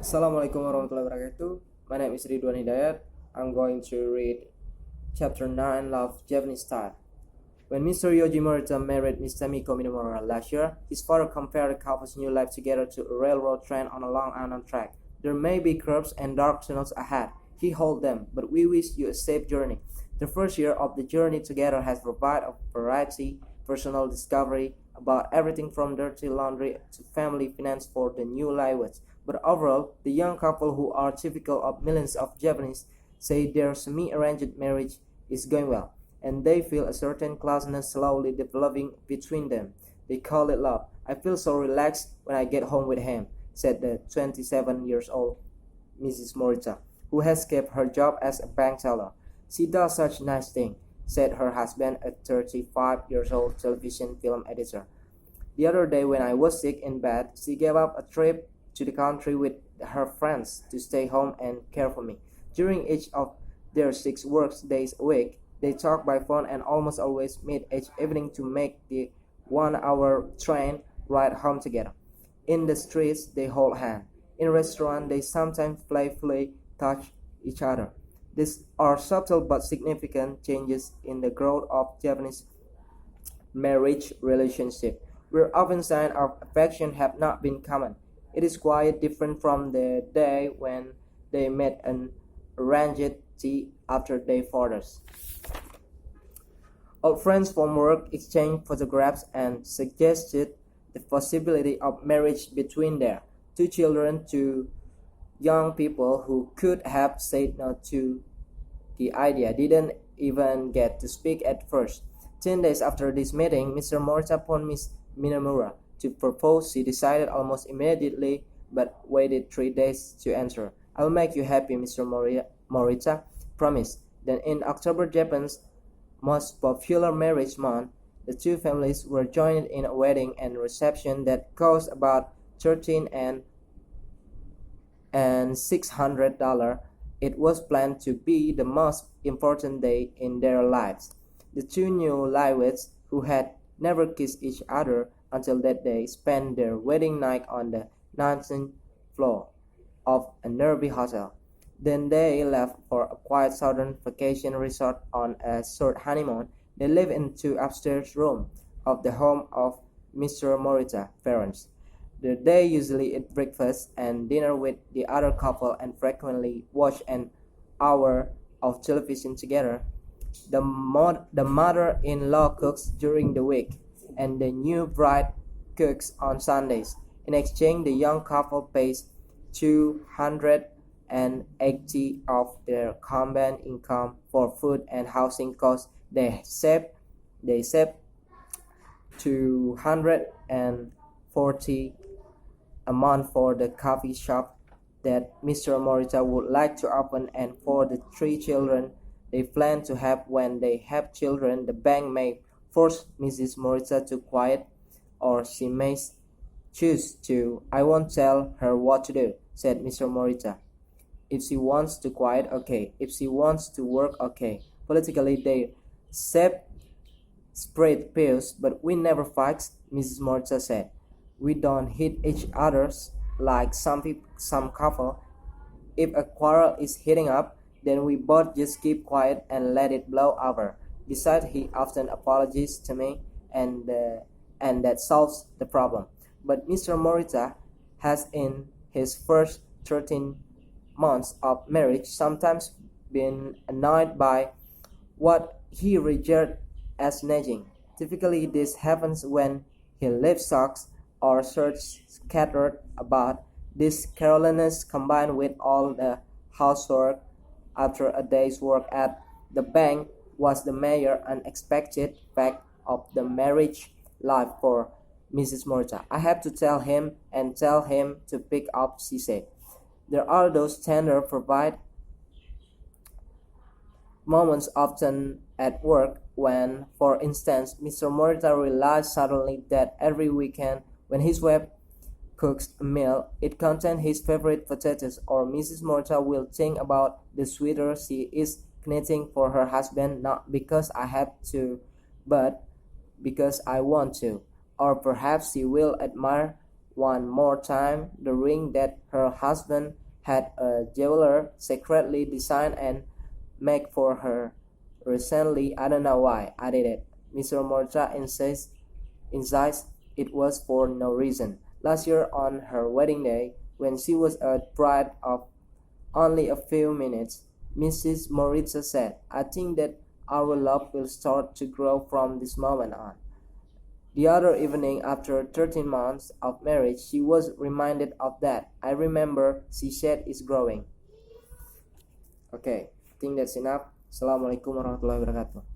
Assalamualaikum warahmatullahi wabarakatuh. My name is Ridwan Hidayat. I'm going to read Chapter 9, Love, Japanese Style. When Mr. Yoji Morita married Miss Tamiko Minamura last year, his father compared the couple's new life together to a railroad train on a long unknown track. There may be curves and dark tunnels ahead. He told them, but we wish you a safe journey. The first year of the journey together has provided a variety, personal discovery about everything from dirty laundry to family finance for the new lives. But overall, the young couple, who are typical of millions of Japanese, say their semi-arranged marriage is going well, and they feel a certain closeness slowly developing between them. They call it love. I feel so relaxed when I get home with him, said the 27 years old Mrs. Morita, who has kept her job as a bank teller. She does such nice things, said her husband, a 35 years old television film editor. The other day when I was sick in bed, she gave up a trip to the country with her friends to stay home and care for me. During each of their 6 work days a week, they talk by phone and almost always meet each evening to make the 1 hour train ride home together. In the streets, they hold hands. In restaurants, they sometimes playfully touch each other. These are subtle but significant changes in the growth of Japanese marriage relationship, where often signs of affection have not been common. It is quite different from the day when they met and arranged tea after their fathers. Old friends from work exchanged photographs and suggested the possibility of marriage between their 2 children to young people who could have said no to the idea didn't even get to speak at first. 10 days after this meeting, Mr. Morita phoned Miss Minamura to propose. She decided almost immediately but waited 3 days to answer. I'll make you happy, Mr. Morita promised. Then in October, Japan's most popular marriage month, the two families were joined in a wedding and reception that cost about $13,600. It was planned to be the most important day in their lives. The two newlyweds, who had never kissed each other until that day, spent their wedding night on the 19th floor of a nearby hotel. Then they left for a quiet southern vacation resort on a short honeymoon. They lived in 2 upstairs rooms of the home of Mr. Morita's parents. They usually eat breakfast and dinner with the other couple and frequently watch an hour of television together. The mother-in-law cooks during the week, and the new bride cooks on Sundays. In exchange, the young couple pays $280 of their combined income for food and housing costs. They save $240 a month for the coffee shop that Mr. Morita would like to open, and for the 3 children they plan to have when they have children. The bank may force Mrs. Morita to quiet, or she may choose to. I won't tell her what to do, said Mr. Morita. If she wants to quiet, okay. If she wants to work, okay. Politically, they spread pills, but we never fight, Mrs. Morita said. We don't hit each other like some couple. If a quarrel is heating up, then we both just keep quiet and let it blow over. Besides, he often apologizes to me, and that solves the problem. But Mr. Morita has, in his first 13 months of marriage, sometimes been annoyed by what he regards as nagging. Typically, this happens when he leaves socks or shirts scattered about. This carelessness, combined with all the housework after a day's work at the bank, was the major unexpected fact of the marriage life for Mrs. Morita. I have to tell him and tell him to pick up, she said. There are those tender, provide moments often at work when, for instance, Mr. Morita realized suddenly that every weekend when his wife cooks a meal, it contains his favorite potatoes, or Mrs. Morita will think about the sweater she is knitting for her husband, not because I have to, but because I want to. Or perhaps she will admire one more time the ring that her husband had a jeweler secretly designed and make for her recently. I don't know why I did it. Mr. Morta insists it was for no reason. Last year on her wedding day, when she was a bride of only a few minutes, Mrs. Moritza said, I think that our love will start to grow from this moment on. The other evening, after 13 months of marriage, she was reminded of that. I remember, she said, it's growing. Okay, I think that's enough. Assalamualaikum warahmatullahi wabarakatuh.